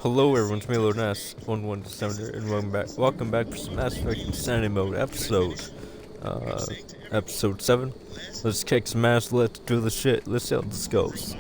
Hello everyone, it's me Lord Ness, 11 December, and welcome back for some Mass Effect Insanity Mode uh, episode 7. Let's kick some ass, let's do the shit, let's see how this goes.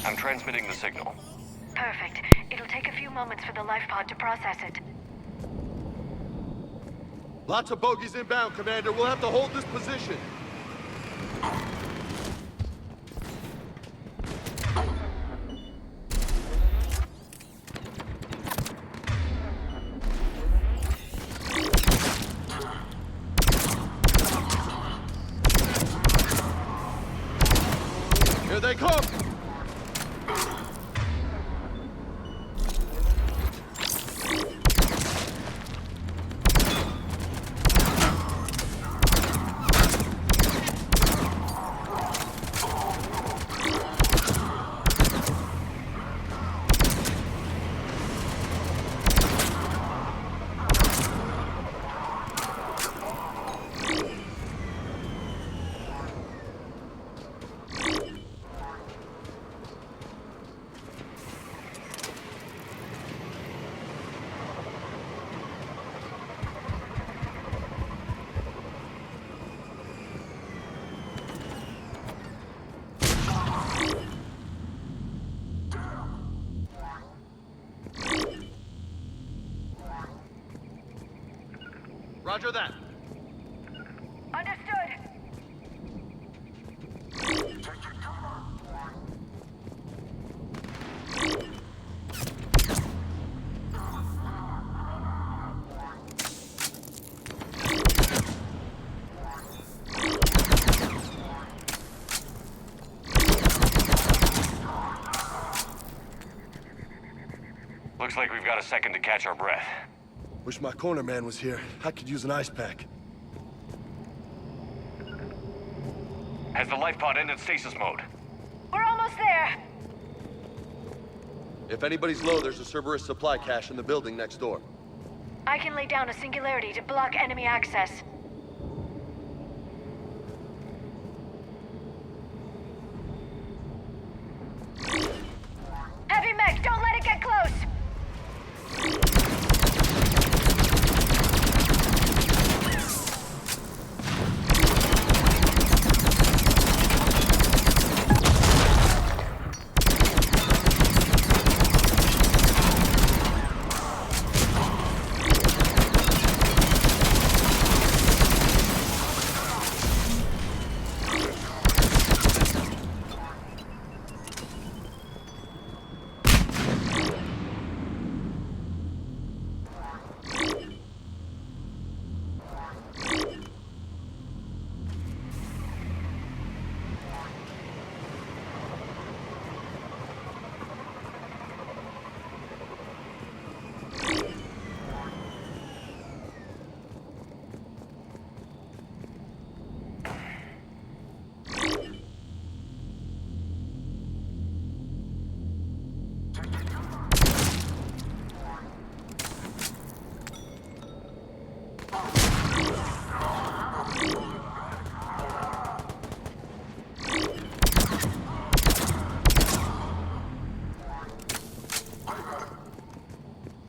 I'm transmitting the signal. Perfect. It'll take a few moments for the life pod to process it. Lots of bogies inbound, Commander. We'll have to hold this position. Here they come! Roger that. Understood. Looks like we've got a second to catch our breath. Wish my corner man was here. I could use an ice pack. Has the life pod entered stasis mode? We're almost there. If anybody's low, there's a Cerberus supply cache in the building next door. I can lay down a singularity to block enemy access. Heavy mech, don't let it get close!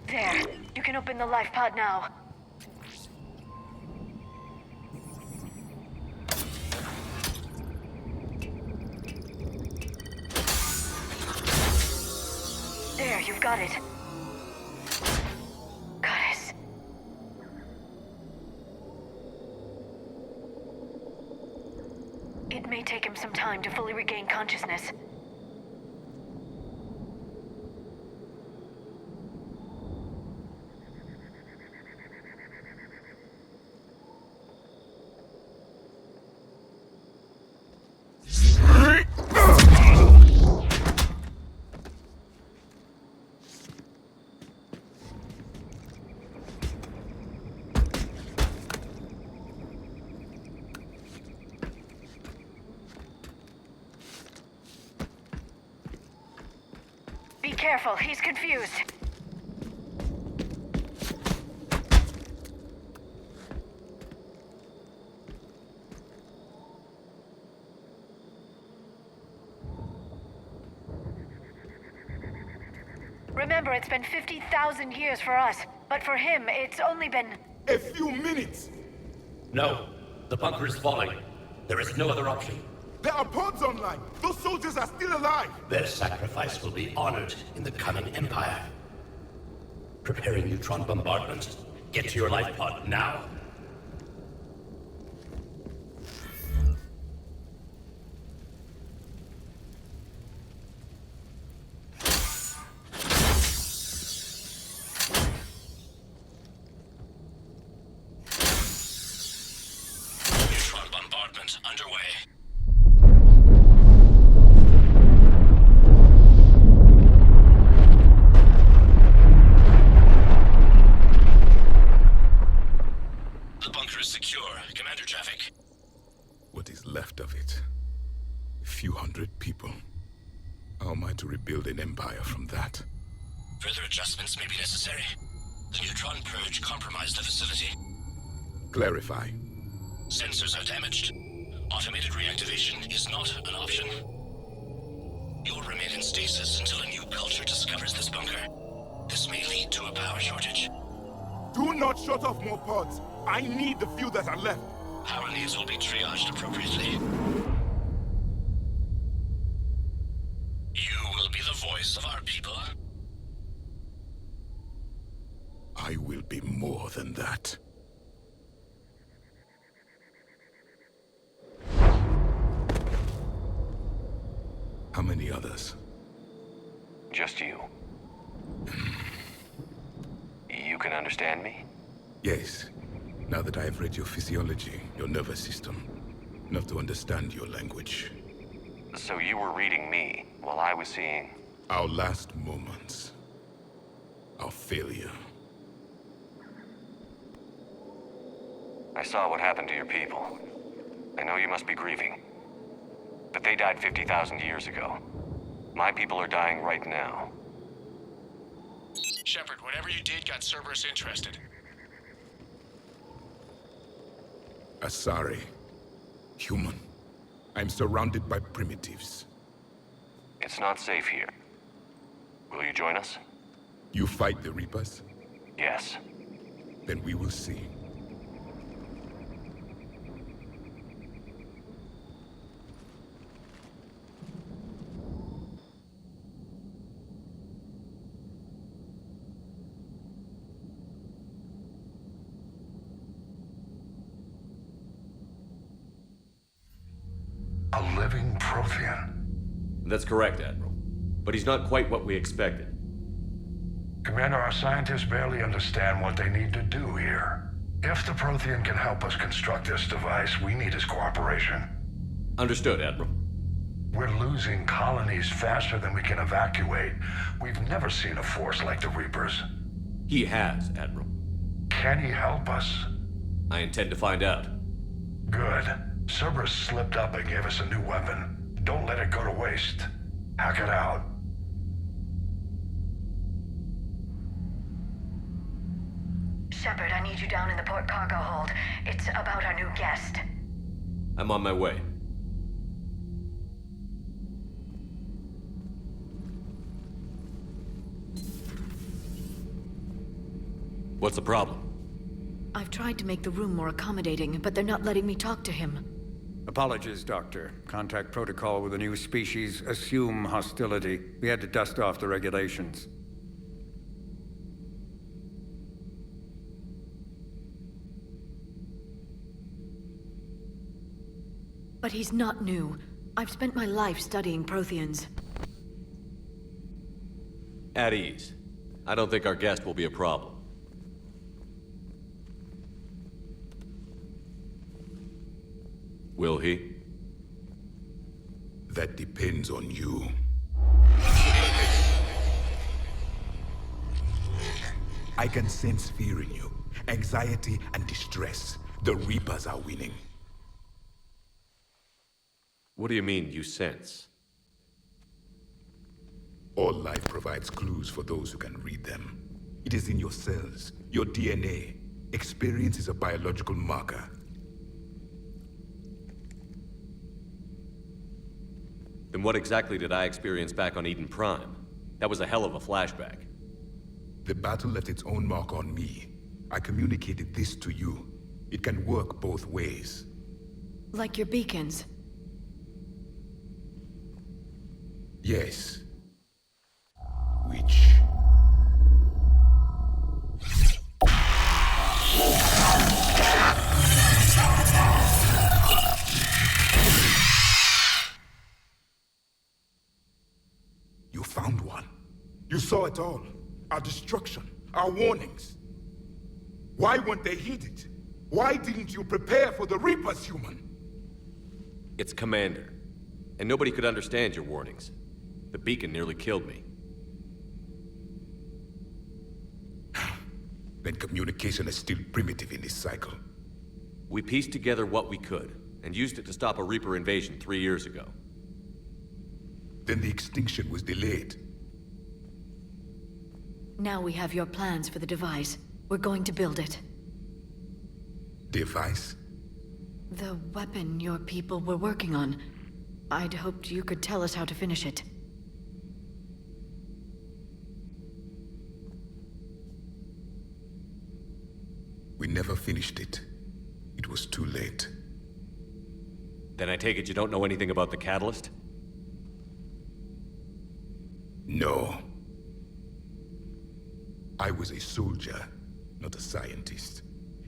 There. You can open the life pod now. There, you've got it. Goddess. It may take him some time to fully regain consciousness. Careful, he's confused. Remember, it's been 50,000 years for us, but for him, it's only been... A few minutes! No. The bunker is falling. There is no other option. There are pods online! Those soldiers are still alive! Their sacrifice will be honored in the coming Empire. Preparing neutron bombardment. Get to your life pod now. Neutron bombardment underway. The bunker is secure. Commander traffic. What is left of it? A few hundred people. How am I to rebuild an empire from that? Further adjustments may be necessary. The neutron purge compromised the facility. Clarify. Sensors are damaged. Automated reactivation is not an option. You'll remain in stasis until a new culture discovers this bunker. This may lead to a power shortage. Do not shut off more pods! I need the few that are left! Power needs will be triaged appropriately. You will be the voice of our people. I will be more than that. How many others? Just you. You can understand me? Yes. Now that I have read your physiology, your nervous system, enough to understand your language. So you were reading me while I was seeing... Our last moments. Our failure. I saw what happened to your people. I know you must be grieving. But they died 50,000 years ago. My people are dying right now. Shepard, whatever you did got Cerberus interested. Asari. Human. I'm surrounded by primitives. It's not safe here. Will you join us? You fight the Reapers? Yes. Then we will see. A living Prothean. That's correct, Admiral. But he's not quite what we expected. Commander, our scientists barely understand what they need to do here. If the Prothean can help us construct this device, we need his cooperation. Understood, Admiral. We're losing colonies faster than we can evacuate. We've never seen a force like the Reapers. He has, Admiral. Can he help us? I intend to find out. Good. Cerberus slipped up and gave us a new weapon. Don't let it go to waste. Hack it out. Shepard, I need you down in the port cargo hold. It's about our new guest. I'm on my way. What's the problem? I've tried to make the room more accommodating, but they're not letting me talk to him. Apologies, Doctor. Contact protocol with a new species. Assume hostility. We had to dust off the regulations. But he's not new. I've spent my life studying Protheans. At ease. I don't think our guest will be a problem. Will he? That depends on you. I can sense fear in you, anxiety and distress. The Reapers are winning. What do you mean, you sense? All life provides clues for those who can read them. It is in your cells, your DNA. Experience is a biological marker. Then what exactly did I experience back on Eden Prime? That was a hell of a flashback. The battle left its own mark on me. I communicated this to you. It can work both ways. Like your beacons. Yes. Which... You found one. You saw it all. Our destruction, our warnings. Why weren't they heeded? Why didn't you prepare for the Reapers, human? It's Commander. And nobody could understand your warnings. The beacon nearly killed me. Then communication is still primitive in this cycle. We pieced together what we could, and used it to stop a Reaper invasion 3 years ago. Then the extinction was delayed. Now we have your plans for the device. We're going to build it. Device? The weapon your people were working on. I'd hoped you could tell us how to finish it. We never finished it. It was too late. Then I take it you don't know anything about the catalyst? No. I was a soldier, not a scientist.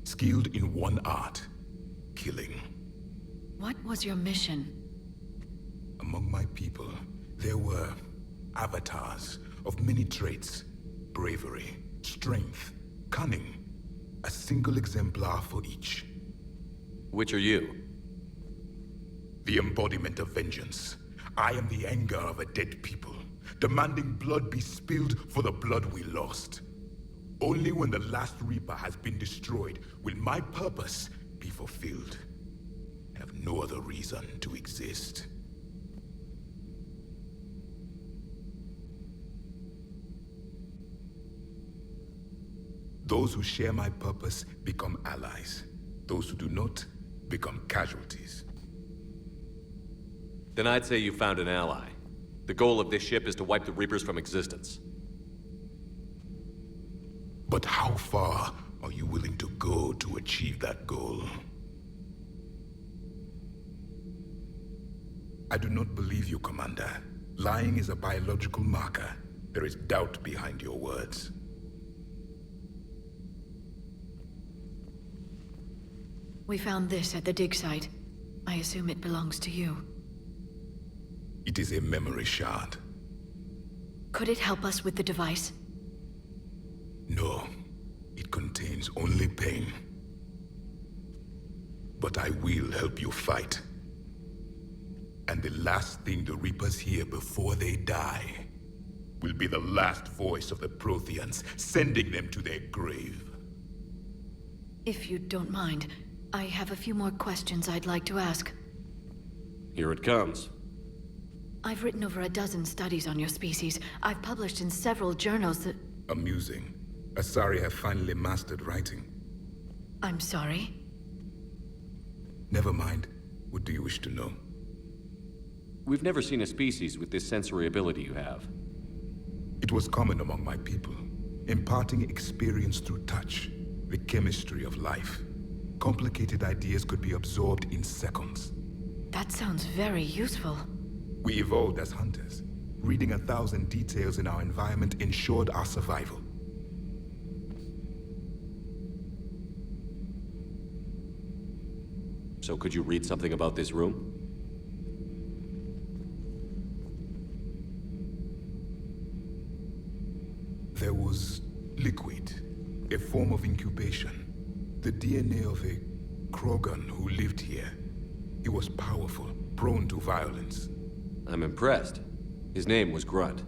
Skilled in one art, killing. What was your mission? Among my people, there were avatars of many traits. Bravery, strength, cunning. A single exemplar for each. Which are you? The embodiment of vengeance. I am the anger of a dead people, demanding blood be spilled for the blood we lost. Only when the last Reaper has been destroyed will my purpose be fulfilled. I have no other reason to exist. Those who share my purpose become allies. Those who do not become casualties. Then I'd say you found an ally. The goal of this ship is to wipe the Reapers from existence. But how far are you willing to go to achieve that goal? I do not believe you, Commander. Lying is a biological marker. There is doubt behind your words. We found this at the dig site. I assume it belongs to you. It is a memory shard. Could it help us with the device? No. It contains only pain. But I will help you fight. And the last thing the Reapers hear before they die will be the last voice of the Protheans, sending them to their grave. If you don't mind, I have a few more questions I'd like to ask. Here it comes. I've written over a dozen studies on your species. I've published in several journals that... Amusing. Asari have finally mastered writing. I'm sorry? Never mind. What do you wish to know? We've never seen a species with this sensory ability you have. It was common among my people, imparting experience through touch, the chemistry of life. Complicated ideas could be absorbed in seconds. That sounds very useful. We evolved as hunters. Reading 1,000 details in our environment ensured our survival. So could you read something about this room? There was liquid, a form of incubation. The DNA of a Krogan who lived here. He was powerful, prone to violence. I'm impressed. His name was Grunt.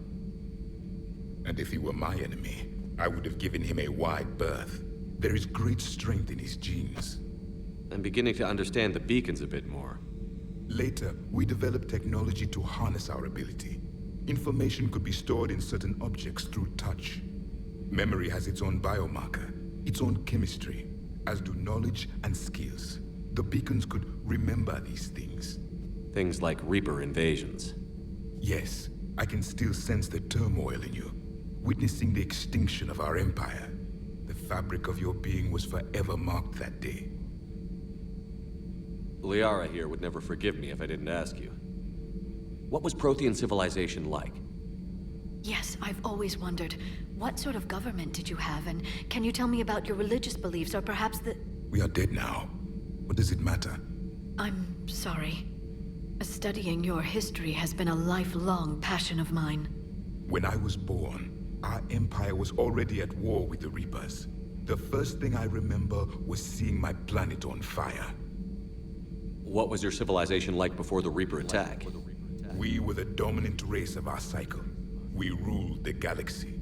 And if he were my enemy, I would have given him a wide berth. There is great strength in his genes. I'm beginning to understand the beacons a bit more. Later, we developed technology to harness our ability. Information could be stored in certain objects through touch. Memory has its own biomarker, its own chemistry, as do knowledge and skills. The beacons could remember these things. Things like Reaper invasions. Yes, I can still sense the turmoil in you, witnessing the extinction of our empire. The fabric of your being was forever marked that day. Liara here would never forgive me if I didn't ask you. What was Prothean civilization like? Yes, I've always wondered, what sort of government did you have, and can you tell me about your religious beliefs, or perhaps the... We are dead now. What does it matter? I'm sorry. Studying your history has been a lifelong passion of mine. When I was born, our empire was already at war with the Reapers. The first thing I remember was seeing my planet on fire. What was your civilization like before the Reaper attack? We were the dominant race of our cycle. We ruled the galaxy.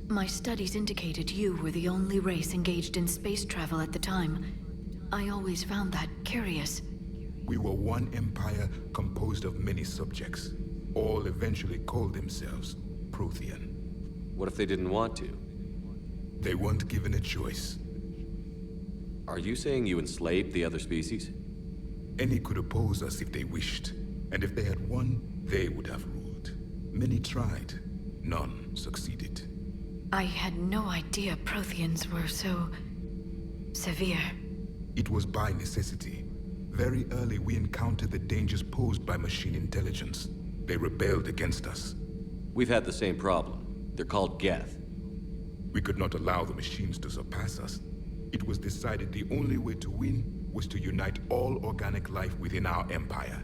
My studies indicated you were the only race engaged in space travel at the time. I always found that curious. We were one empire composed of many subjects. All eventually called themselves Prothean. What if they didn't want to? They weren't given a choice. Are you saying you enslaved the other species? Any could oppose us if they wished. And if they had won, they would have ruled. Many tried. None succeeded. I had no idea Protheans were so... severe. It was by necessity. Very early we encountered the dangers posed by machine intelligence. They rebelled against us. We've had the same problem. They're called Geth. We could not allow the machines to surpass us. It was decided the only way to win was to unite all organic life within our empire.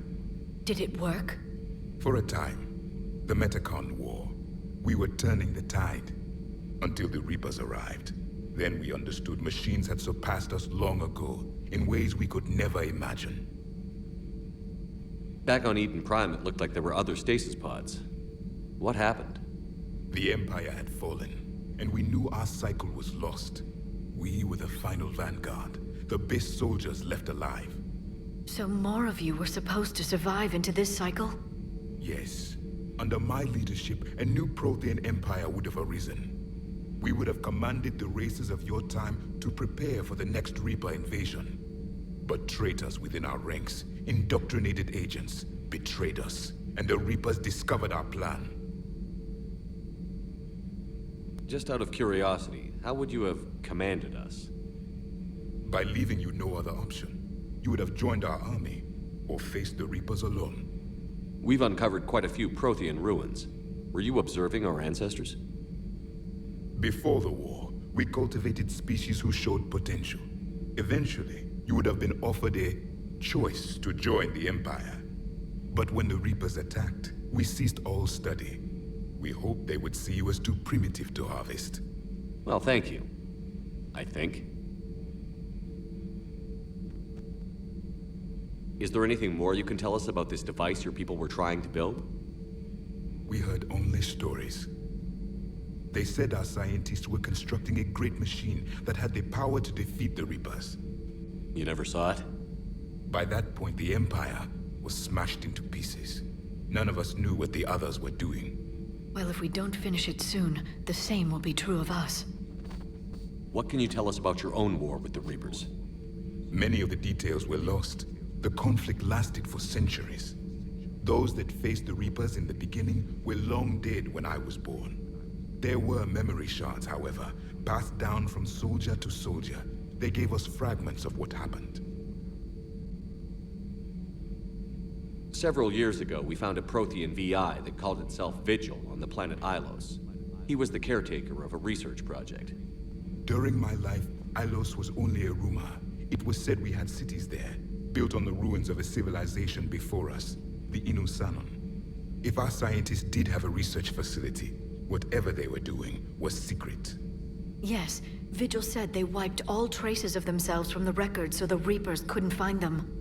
Did it work? For a time. The Metacon War. We were turning the tide. Until the Reapers arrived. Then we understood machines had surpassed us long ago, in ways we could never imagine. Back on Eden Prime, it looked like there were other stasis pods. What happened? The Empire had fallen, and we knew our cycle was lost. We were the final vanguard, the best soldiers left alive. So more of you were supposed to survive into this cycle? Yes. Under my leadership, a new Prothean empire would have arisen. We would have commanded the races of your time to prepare for the next Reaper invasion. But traitors within our ranks, indoctrinated agents, betrayed us, and the Reapers discovered our plan. Just out of curiosity, how would you have commanded us? By leaving you no other option. You would have joined our army, or faced the Reapers alone. We've uncovered quite a few Prothean ruins. Were you observing our ancestors? Before the war, we cultivated species who showed potential. Eventually, you would have been offered a choice to join the Empire. But when the Reapers attacked, we ceased all study. We hoped they would see you as too primitive to harvest. Well, thank you. I think. Is there anything more you can tell us about this device your people were trying to build? We heard only stories. They said our scientists were constructing a great machine that had the power to defeat the Reapers. You never saw it? By that point, the Empire was smashed into pieces. None of us knew what the others were doing. Well, if we don't finish it soon, the same will be true of us. What can you tell us about your own war with the Reapers? Many of the details were lost. The conflict lasted for centuries. Those that faced the Reapers in the beginning were long dead when I was born. There were memory shards, however, passed down from soldier to soldier. They gave us fragments of what happened. Several years ago, we found a Prothean VI that called itself Vigil on the planet Ilos. He was the caretaker of a research project. During my life, Ilos was only a rumor. It was said we had cities there, built on the ruins of a civilization before us, the Inusanon. If our scientists did have a research facility, whatever they were doing was secret. Yes, Vigil said they wiped all traces of themselves from the records so the Reapers couldn't find them.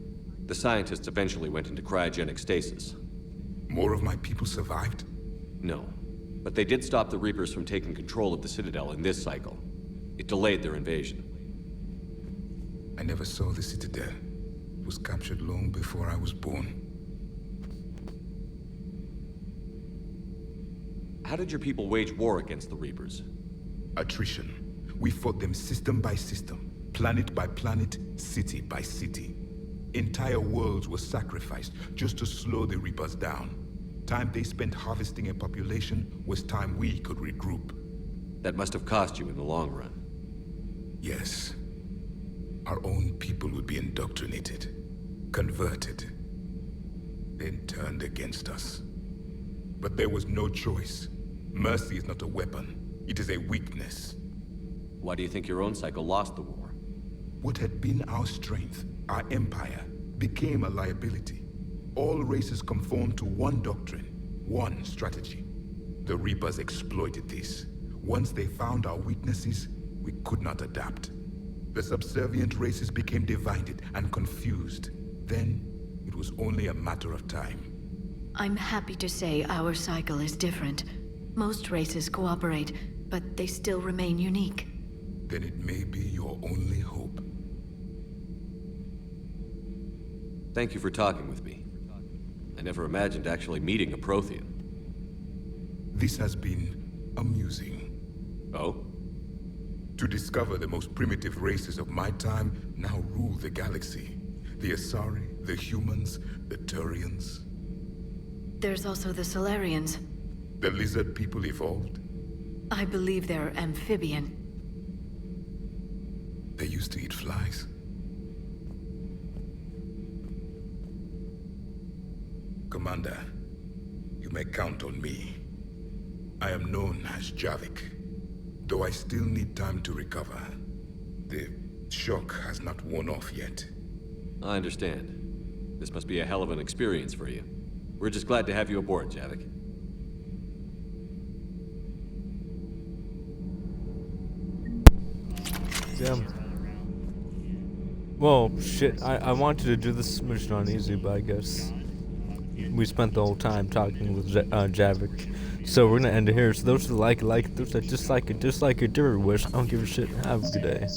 The scientists eventually went into cryogenic stasis. More of my people survived? No, but they did stop the Reapers from taking control of the Citadel in this cycle. It delayed their invasion. I never saw the Citadel. It was captured long before I was born. How did your people wage war against the Reapers? Attrition. We fought them system by system, planet by planet, city by city. Entire worlds were sacrificed just to slow the Reapers down. Time they spent harvesting a population was time we could regroup. That must have cost you in the long run. Yes. Our own people would be indoctrinated, converted, then turned against us. But there was no choice. Mercy is not a weapon. It is a weakness. Why do you think your own cycle lost the war? What had been our strength, our empire, became a liability. All races conformed to one doctrine, one strategy. The Reapers exploited this. Once they found our weaknesses, we could not adapt. The subservient races became divided and confused. Then, it was only a matter of time. I'm happy to say our cycle is different. Most races cooperate, but they still remain unique. Then it may be your only hope. Thank you for talking with me. I never imagined actually meeting a Prothean. This has been amusing. Oh? To discover the most primitive races of my time now rule the galaxy. The Asari, the humans, the Turians. There's also the Solarians. The lizard people evolved. I believe they're amphibian. They used to eat flies. Commander, you may count on me. I am known as Javik, though I still need time to recover. The shock has not worn off yet. I understand. This must be a hell of an experience for you. We're just glad to have you aboard, Javik. Damn. Well, shit, I wanted to do this mission on easy, but I guess we spent the whole time talking with Javik. So we're gonna end it here. So those that like it, those that dislike it, dear wish. I don't give a shit. Have a good day.